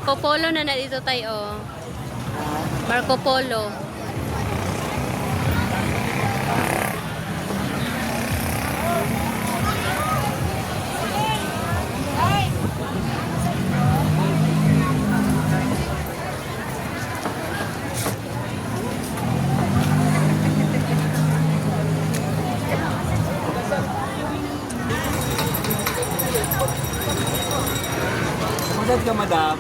Marco Polo na dito tayo. Marco Polo. Saan ka, madam?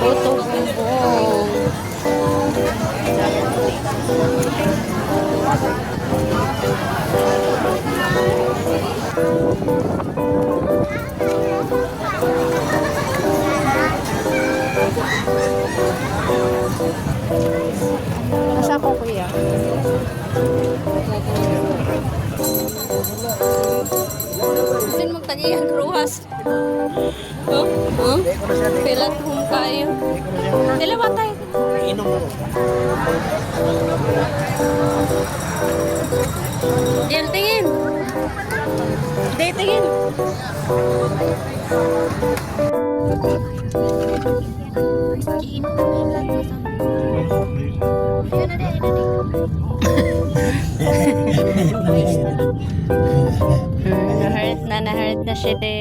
Puto bumbong. Nasa ako, kuya? Sin magtagihan ruhas. Oh? Huh? Pilat hum kayo. Dila batay. Inom mo. Diyan tingin. Di tingin. Na-hurt na siya de.